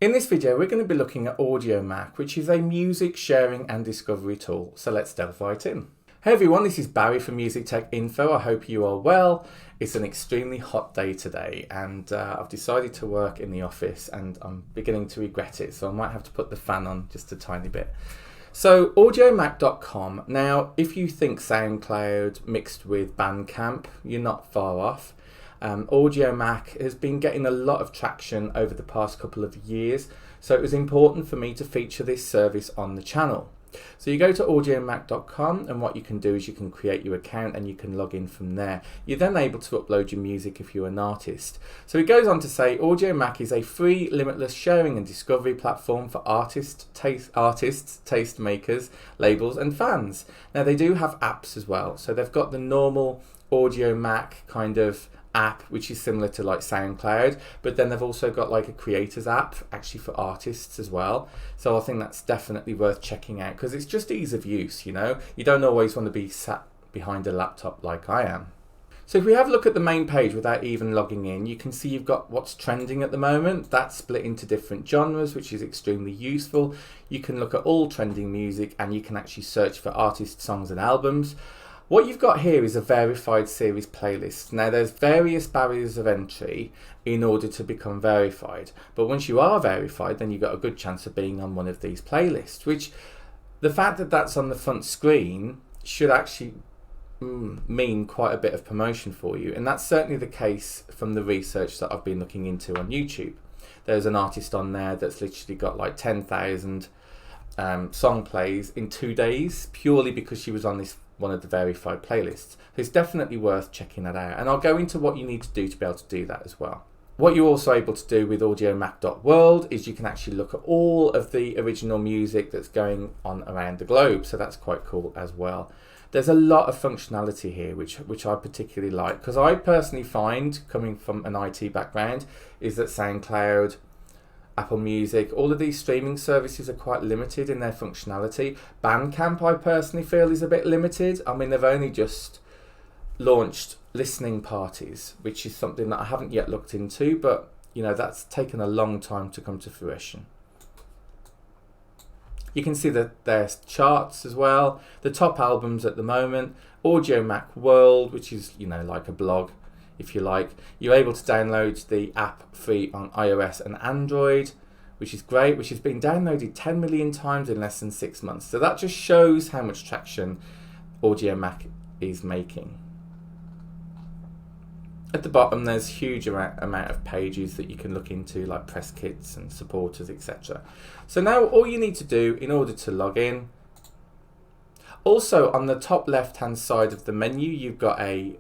In this video, we're going to be looking at audiomack, which is a music sharing and discovery tool. So let's delve right in. Hey everyone, this is Barry from Music Tech Info. I hope you are well. It's an extremely hot day today and I've decided to work in the office and I'm beginning to regret it. So I might have to put the fan on just a tiny bit. So audiomack.com. Now, if you think SoundCloud mixed with Bandcamp, you're not far off. audiomack has been getting a lot of traction over the past couple of years, so it was important for me to feature this service on the channel. So you go to audiomack.com and what you can do is you can create your account and you can log in from there. You're then able to upload your music if you're an artist. So it goes on to say audiomack is a free, limitless sharing and discovery platform for artists, taste makers, labels and fans. Now they do have apps as well. So they've got the normal audiomack kind of app, which is similar to like SoundCloud, but then they've also got like a creators app actually for artists as well. So I think that's definitely worth checking out because it's just ease of use, you know. You don't always want to be sat behind a laptop like I am. So if we have a look at the main page without even logging in, you can see you've got what's trending at the moment. That's split into different genres, which is extremely useful. You can look at all trending music and you can actually search for artist songs and albums. What you've got here is a verified series playlist. Now there's various barriers of entry in order to become verified, but once you are verified then you've got a good chance of being on one of these playlists, which the fact that that's on the front screen should actually mean quite a bit of promotion for you, and that's certainly the case from the research that I've been looking into on YouTube. There's an artist on there that's literally got like 10,000 song plays in 2 days purely because she was on this one of the verified playlists. So it's definitely worth checking that out, and I'll go into what you need to do to be able to do that as well. What you're also able to do with audiomack.world is you can actually look at all of the original music that's going on around the globe, so that's quite cool as well. There's a lot of functionality here which I particularly like, because I personally find, coming from an IT background, is that SoundCloud, Apple Music, all of these streaming services are quite limited in their functionality. Bandcamp, I personally feel, is a bit limited. I mean, they've only just launched listening parties, which is something that I haven't yet looked into, but you know, that's taken a long time to come to fruition. You can see that there's charts as well, the top albums at the moment, audiomack world, which is, you know, like a blog, if you like. You're able to download the app free on iOS and Android, which is great, which has been downloaded 10 million times in less than 6 months. So that just shows how much traction audiomack is making. At the bottom, there's huge amount of pages that you can look into, like press kits and supporters, etc. So now all you need to do in order to log in, also on the top left hand side of the menu, you've got a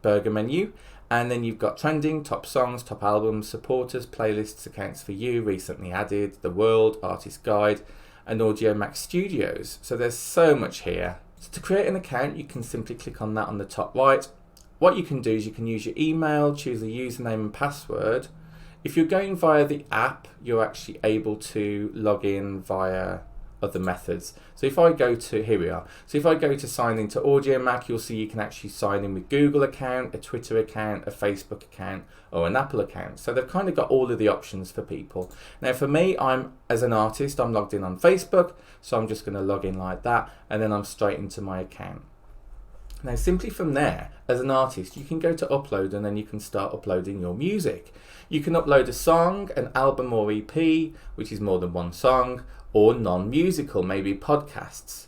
burger menu, and then you've got trending, top songs, top albums, supporters, playlists, accounts for you, recently added, the world, artist guide, and audiomack studios. So there's so much here. So to create an account, you can simply click on that on the top right. What you can do is you can use your email, choose a username and password. If you're going via the app, you're actually able to log in via other methods. So if I go to, here we are. So if I go to sign into audiomack, you'll see you can actually sign in with Google account, a Twitter account, a Facebook account, or an Apple account. So they've kind of got all of the options for people. Now for me, as an artist, I'm logged in on Facebook, so I'm just going to log in like that, and then I'm straight into my account. Now simply from there, as an artist, you can go to upload and then you can start uploading your music. You can upload a song, an album or EP, which is more than one song, or non-musical, maybe podcasts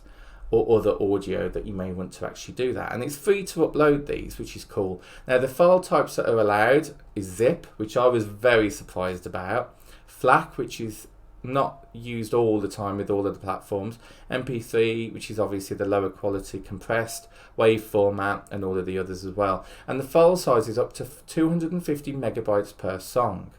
or other audio that you may want to actually do that. And it's free to upload these, which is cool. Now the file types that are allowed is zip, which I was very surprised about, FLAC, which is not used all the time with all of the platforms, MP3, which is obviously the lower quality compressed, WAV format, and all of the others as well. And the file size is up to 250 megabytes per song,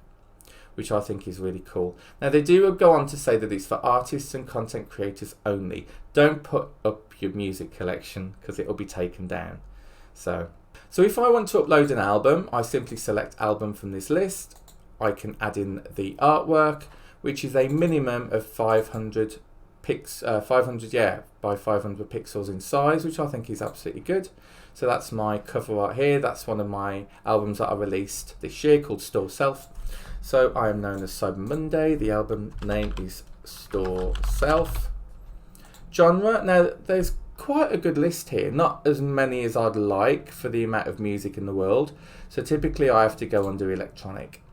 which I think is really cool. Now they do go on to say that it's for artists and content creators only. Don't put up your music collection because it will be taken down. So if I want to upload an album, I simply select album from this list. I can add in the artwork, which is a minimum of 500 500 by 500 pixels in size, which I think is absolutely good. So that's my cover art here. That's one of my albums that I released this year called Store Self. So I am known as Cyber Monday. The album name is Store Self. Genre, now there's quite a good list here, not as many as I'd like for the amount of music in the world. So typically I have to go under electronic.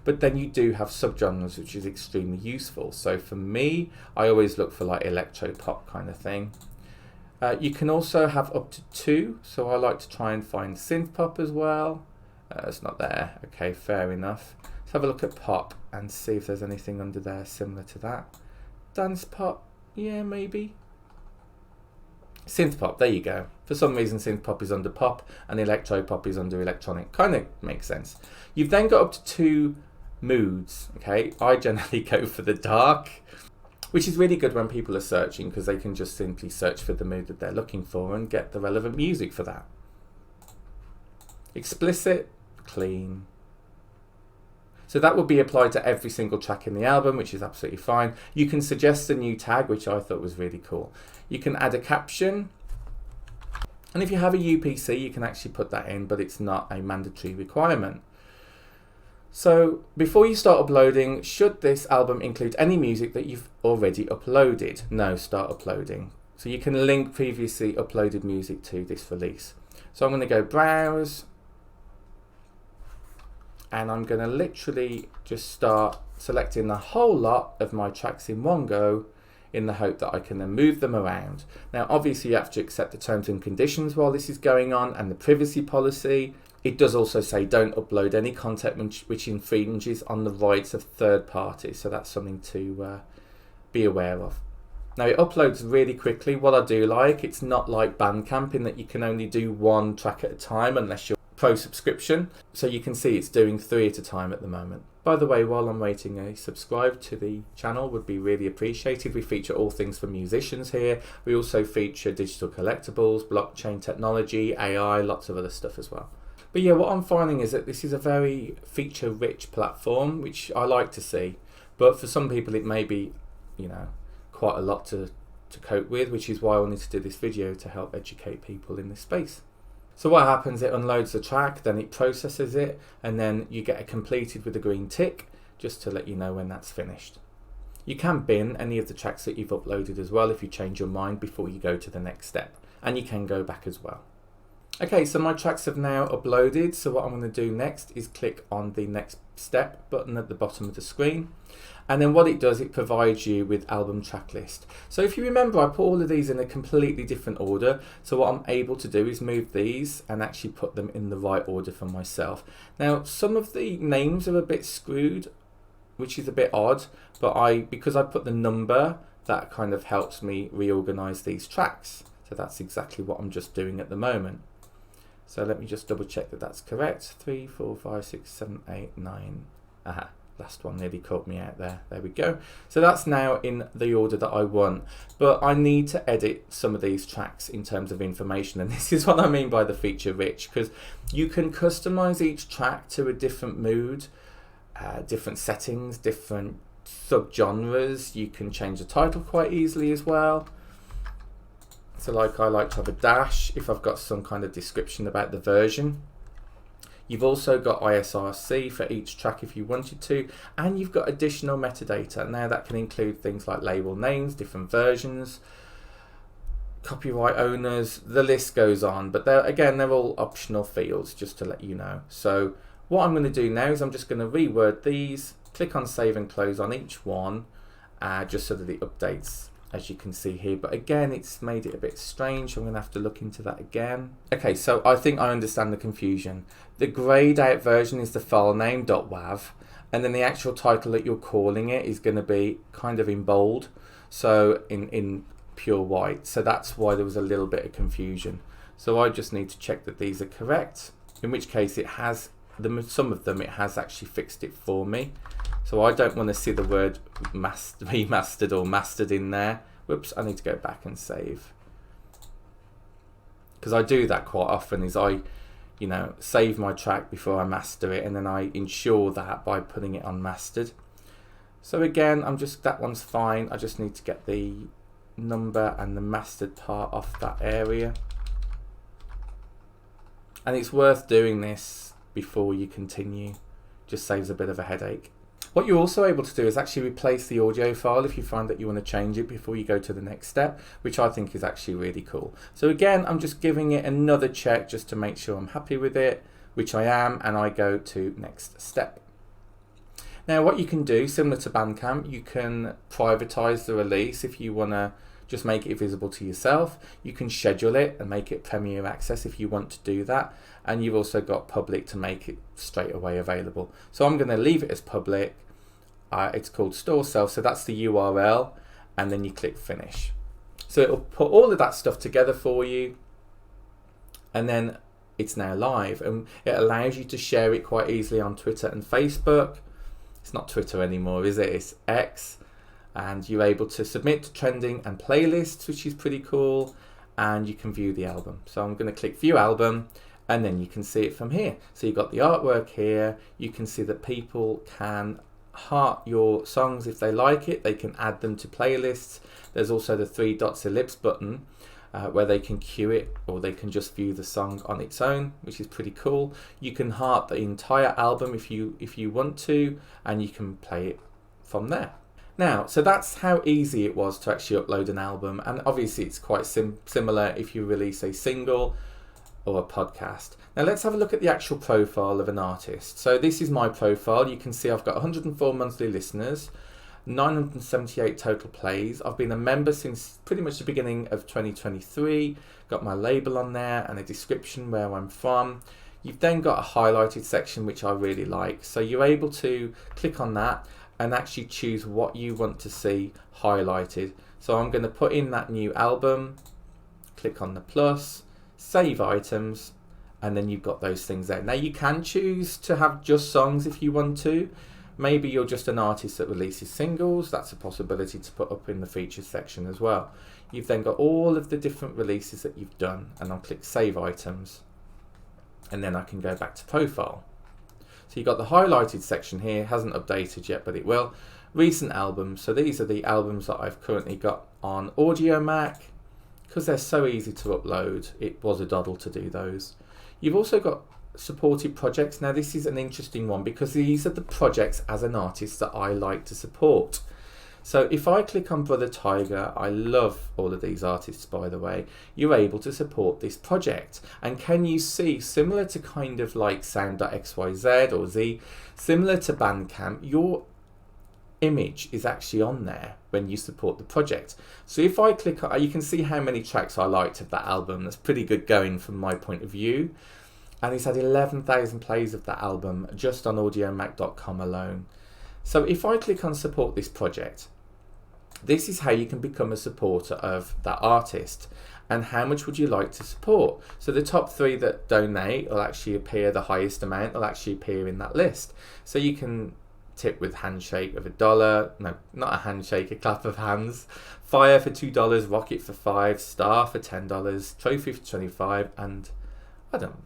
But then you do have subgenres, which is extremely useful. So for me, I always look for like electro pop kind of thing. You can also have up to 2, so I like to try and find synth pop as well. It's not there. Okay, fair enough. Let's have a look at pop and see if there's anything under there similar to that. Dance pop, yeah, maybe. Synth pop, there you go. For some reason synth pop is under pop and electro pop is under electronic. Kind of makes sense. You've then got up to 2 moods, okay? I generally go for the dark, which is really good when people are searching because they can just simply search for the mood that they're looking for and get the relevant music for that. Explicit, clean. So that would be applied to every single track in the album, which is absolutely fine. You can suggest a new tag, which I thought was really cool. You can add a caption. And if you have a UPC, you can actually put that in, but it's not a mandatory requirement. So before you start uploading, should this album include any music that you've already uploaded? No, start uploading. So you can link previously uploaded music to this release. So I'm going to go browse. And I'm going to literally just start selecting the whole lot of my tracks in one go in the hope that I can then move them around. Now obviously you have to accept the terms and conditions while this is going on and the privacy policy. It does also say don't upload any content which infringes on the rights of third parties, so that's something to be aware of. Now it uploads really quickly. What I do like, it's not like Bandcamp in that you can only do 1 track at a time unless you're pro subscription. So you can see it's doing 3 at a time at the moment. By the way, while I'm waiting, a subscribe to the channel would be really appreciated. We feature all things for musicians here. We also feature digital collectibles, blockchain technology, AI, lots of other stuff as well. But yeah, what I'm finding is that this is a very feature-rich platform, which I like to see. But for some people, it may be, quite a lot to cope with, which is why I wanted to do this video to help educate people in this space. So what happens, it unloads the track, then it processes it, and then you get it completed with a green tick, just to let you know when that's finished. You can bin any of the tracks that you've uploaded as well if you change your mind before you go to the next step. And you can go back as well. Okay, so my tracks have now uploaded, so what I'm going to do next is click on the next step button at the bottom of the screen. And then what it does, it provides you with album track list. So if you remember, I put all of these in a completely different order. So what I'm able to do is move these and actually put them in the right order for myself. Now, some of the names are a bit screwed, which is a bit odd, but because I put the number, that kind of helps me reorganize these tracks. So that's exactly what I'm just doing at the moment. So let me just double check that that's correct. 3, 4, 5, 6, 7, 8, 9. Aha, last one nearly caught me out there. There we go. So that's now in the order that I want. But I need to edit some of these tracks in terms of information. And this is what I mean by the feature rich, because you can customize each track to a different mood, different settings, different subgenres. You can change the title quite easily as well. So I like to have a dash if I've got some kind of description about the version. You've also got ISRC for each track if you wanted to, and you've got additional metadata. Now that can include things like label names, different versions, copyright owners, the list goes on. But they're all optional fields, just to let you know. So what I'm going to do now is I'm just going to reword these, click on save and close on each one, just so that it updates, as you can see here. But again, it's made it a bit strange. I'm going to have to look into that again. Okay, so I think I understand the confusion. The grayed out version is the file name .wav, and then the actual title that you're calling it is going to be kind of in bold, so in pure white. So that's why there was a little bit of confusion. So I just need to check that these are correct, in which case it has some of them, it has actually fixed it for me. So I don't want to see the word remastered or mastered in there. Whoops, I need to go back and save. Because I do that quite often, is I save my track before I master it, and then I ensure that by putting it on mastered. So again, that one's fine. I just need to get the number and the mastered part off that area. And it's worth doing this before you continue, just saves a bit of a headache. What you're also able to do is actually replace the audio file if you find that you want to change it before you go to the next step, which I think is actually really cool. So again, I'm just giving it another check just to make sure I'm happy with it, which I am, and I go to next step. Now what you can do, similar to Bandcamp, you can privatize the release if you want to just make it visible to yourself. You can schedule it and make it Premier Access if you want to do that. And you've also got public to make it straight away available. So I'm going to leave it as public. It's called Store Self, so that's the URL. And then you click Finish. So it'll put all of that stuff together for you. And then it's now live. And it allows you to share it quite easily on Twitter and Facebook. It's not Twitter anymore, is it? It's X. And you're able to submit to trending and playlists, which is pretty cool, and you can view the album. So I'm going to click View Album, and then you can see it from here. So you've got the artwork here. You can see that people can heart your songs if they like it. They can add them to playlists. There's also the 3 dots ellipse button where they can queue it, or they can just view the song on its own, which is pretty cool. You can heart the entire album if you want to, and you can play it from there. Now, so that's how easy it was to actually upload an album, and obviously it's quite similar if you release a single or a podcast. Now let's have a look at the actual profile of an artist. So this is my profile. You can see I've got 104 monthly listeners, 978 total plays. I've been a member since pretty much the beginning of 2023, got my label on there and a description where I'm from. You've then got a highlighted section, which I really like. So you're able to click on that and actually choose what you want to see highlighted. So I'm going to put in that new album, click on the plus, save items, and then you've got those things there. Now you can choose to have just songs if you want to. Maybe you're just an artist that releases singles. That's a possibility to put up in the features section as well. You've then got all of the different releases that you've done, and I'll click save items, and then I can go back to profile. So you've got the highlighted section here, hasn't updated yet, but it will. Recent albums, so these are the albums that I've currently got on audiomack. Because they're so easy to upload, it was a doddle to do those. You've also got supported projects. Now this is an interesting one because these are the projects as an artist that I like to support. So if I click on Brother Tiger, I love all of these artists by the way, you're able to support this project. And can you see, similar to kind of like sound.xyz or Z, similar to Bandcamp, your image is actually on there when you support the project. So if I click on, you can see how many tracks I liked of that album. That's pretty good going from my point of view. And it's had 11,000 plays of that album just on audiomack.com alone. So if I click on support this project, this is how you can become a supporter of that artist. And how much would you like to support? So the top 3 that donate will actually appear, the highest amount will actually appear in that list. So you can tip with handshake of $1, no, not a handshake, a clap of hands, fire for $2, rocket for $5, star for $10, trophy for $25, and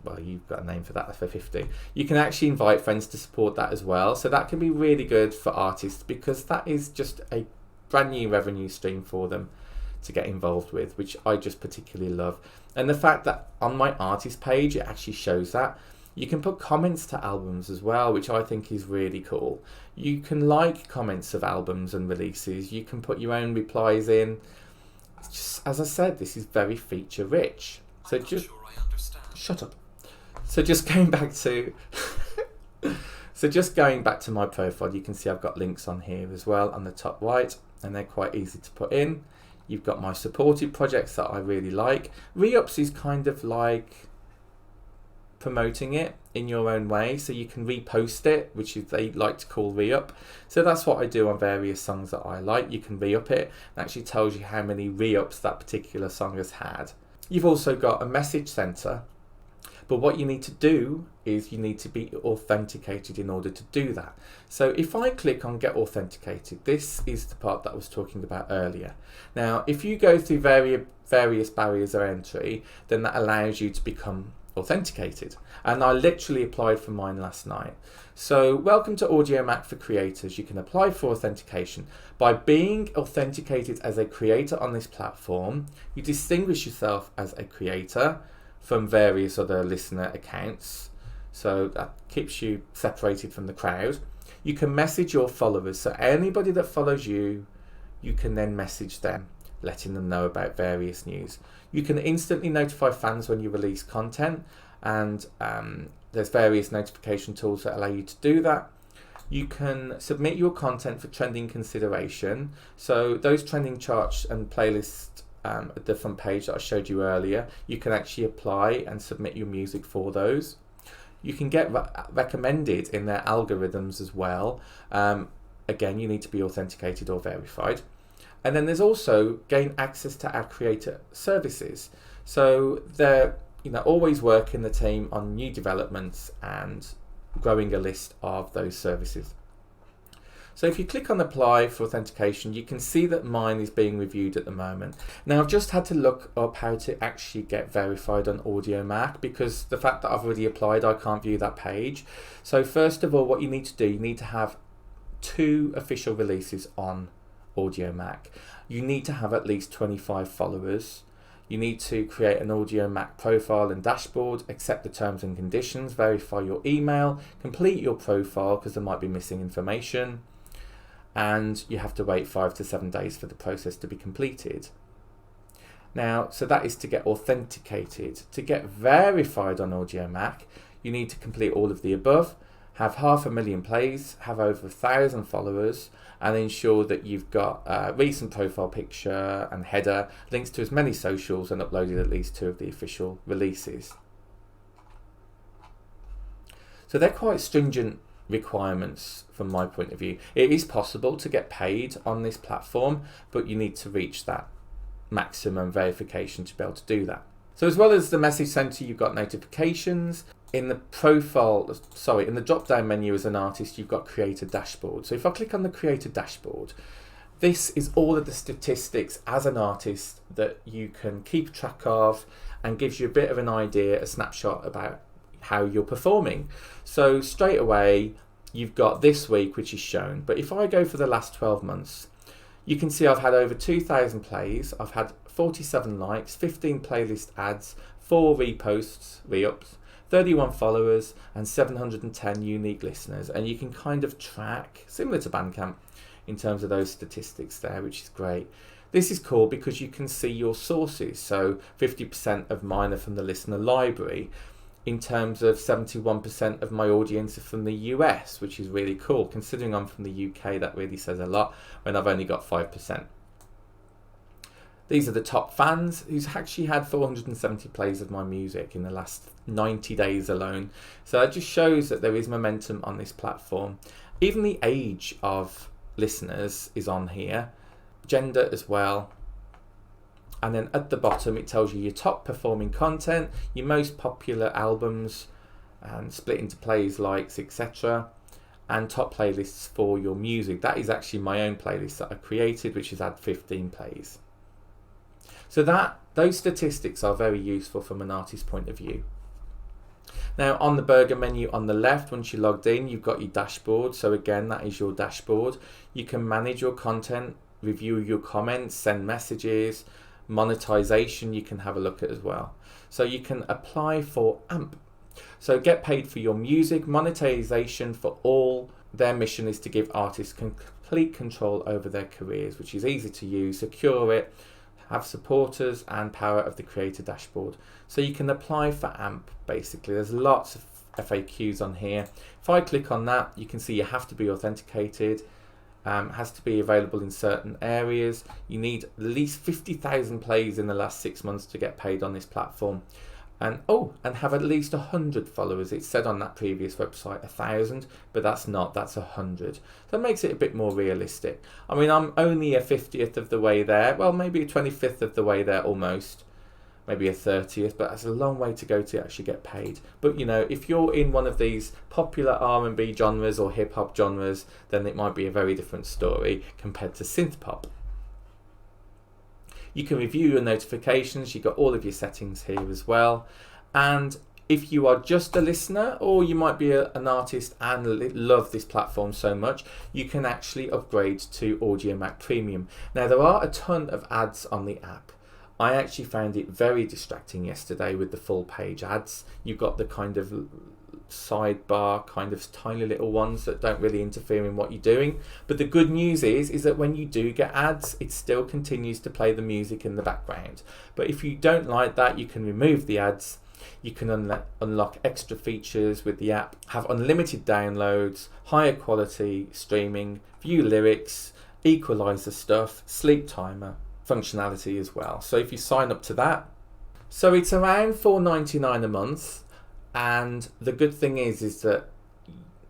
well, you've got a name for that for $50. You can actually invite friends to support that as well. So that can be really good for artists because that is just a brand new revenue stream for them to get involved with, which I just particularly love. And the fact that on my artist page, it actually shows that. You can put comments to albums as well, which I think is really cool. You can like comments of albums and releases. You can put your own replies in. It's just, as I said, this is very feature rich. So just shut up. So just going back to my profile, you can see I've got links on here as well on the top right, and they're quite easy to put in. You've got my supported projects that I really like. Re-ups is kind of like promoting it in your own way, so you can repost it, which is they like to call re-up. So that's what I do on various songs that I like. You can re-up it. It actually tells you how many re-ups that particular song has had. You've also got a message center, but what you need to do is you need to be authenticated in order to do that. So if I click on get authenticated, this is the part that I was talking about earlier. Now if you go through various barriers of entry, then that allows you to become authenticated. And I literally applied for mine last night. So welcome to audiomack for creators. You can apply for authentication. By being authenticated as a creator on this platform, you distinguish yourself as a creator from various other listener accounts. So that keeps you separated from the crowd. You can message your followers. So anybody that follows you, you can then message them, letting them know about various news. You can instantly notify fans when you release content, and there's various notification tools that allow you to do that. You can submit your content for trending consideration. So those trending charts and playlists at the front page that I showed you earlier, you can actually apply and submit your music for those. You can get recommended in their algorithms as well. Again, you need to be authenticated or verified. And then there's also gain access to our creator services. So they're always working the team on new developments and growing a list of those services. So if you click on apply for authentication, you can see that mine is being reviewed at the moment. Now I've just had to look up how to actually get verified on audiomack, because the fact that I've already applied, I can't view that page. So first of all, what you need to do, you need to have 2 official releases on audiomack. You need to have at least 25 followers. You need to create an audiomack profile and dashboard, accept the terms and conditions, verify your email, complete your profile because there might be missing information, and you have to wait 5 to 7 days for the process to be completed. Now, so that is to get authenticated. To get verified on audiomack, you need to complete all of the above, have 500,000 plays, have over 1,000 followers, and ensure that you've got a recent profile picture and header, links to as many socials, and uploaded at least 2 of the official releases. So they're quite stringent requirements from my point of view. It is possible to get paid on this platform, but you need to reach that maximum verification to be able to do that. So as well as the message center, you've got notifications. In the in the drop down menu as an artist, you've got creator dashboard. So if I click on the creator dashboard, this is all of the statistics as an artist that you can keep track of, and gives you a bit of an idea, a snapshot about how you're performing. So straight away, you've got this week, which is shown. But if I go for the last 12 months, you can see I've had over 2,000 plays. I've had 47 likes, 15 playlist ads, 4 reposts, re-ups, 31 followers, and 710 unique listeners. And you can kind of track, similar to Bandcamp, in terms of those statistics there, which is great. This is cool because you can see your sources. So 50% of mine are from the listener library. In terms of 71% of my audience are from the US, which is really cool. Considering I'm from the UK, that really says a lot when I've only got 5%. These are the top fans who's actually had 470 plays of my music in the last 90 days alone. So it just shows that there is momentum on this platform. Even the age of listeners is on here, gender as well. And then at the bottom, it tells you your top performing content, your most popular albums, and split into plays, likes, etc. And top playlists for your music. That is actually my own playlist that I created, which has had 15 plays. So those statistics are very useful from an artist's point of view. Now on the burger menu on the left, once you're logged in, you've got your dashboard. So again, that is your dashboard. You can manage your content, review your comments, send messages, monetization you can have a look at as well. So you can apply for AMP. So get paid for your music, monetization for all. Their mission is to give artists complete control over their careers, which is easy to use, secure it, have supporters, and power of the creator dashboard. So you can apply for AMP basically. There's lots of FAQs on here. If I click on that, you can see you have to be authenticated, has to be available in certain areas. You need at least 50,000 plays in the last 6 months to get paid on this platform. And have at least 100 followers. It said on that previous website 1,000, but that's 100. That makes it a bit more realistic. I mean, I'm only a 50th of the way there. Well, maybe a 25th of the way there almost. Maybe a 30th, but that's a long way to go to actually get paid. But you know, if you're in one of these popular R&B genres or hip hop genres, then it might be a very different story compared to synth pop. You can review your notifications. You've got all of your settings here as well. And If you are just a listener, or you might be an artist and love this platform so much, you can actually upgrade to audiomack Premium. Now, there are a ton of ads on the app. I actually found it very distracting yesterday with the full page ads. You've got the kind of sidebar, kind of tiny little ones that don't really interfere in what you're doing. But the good news is that when you do get ads, it still continues to play the music in the background. But if you don't like that, you can remove the ads. You can unlock extra features with the app, have unlimited downloads, higher quality streaming, view lyrics, equalizer stuff, sleep timer functionality as well. So if you sign up to that, so it's around $4.99 a month. And the good thing is that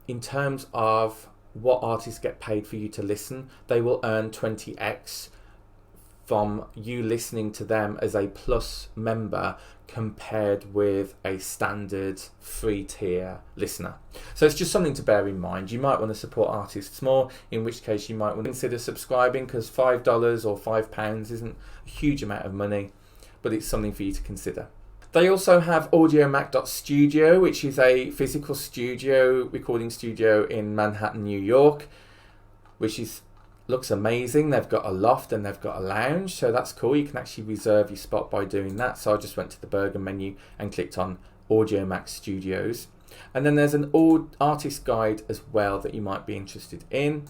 in terms of what artists get paid for you to listen, they will earn 20x from you listening to them as a plus member compared with a standard free tier listener. So it's just something to bear in mind. You might want to support artists more, in which case you might want to consider subscribing, because $5 or £5 isn't a huge amount of money, but it's something for you to consider. They also have audiomack.studio, which is a physical studio, recording studio in Manhattan, New York, which looks amazing. They've got a loft and they've got a lounge, so that's cool. You can actually reserve your spot by doing that. So I just went to the burger menu and clicked on audiomack Studios. And then there's an artist guide as well that you might be interested in.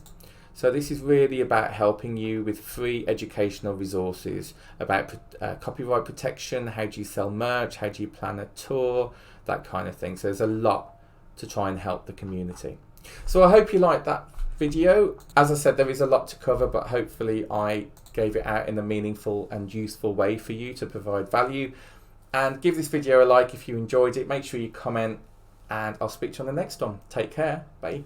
So this is really about helping you with free educational resources about copyright protection, how do you sell merch, how do you plan a tour, that kind of thing. So there's a lot to try and help the community. So I hope you liked that video. As I said, there is a lot to cover, but hopefully I gave it out in a meaningful and useful way for you to provide value. And give this video a like if you enjoyed it. Make sure you comment, and I'll speak to you on the next one. Take care. Bye.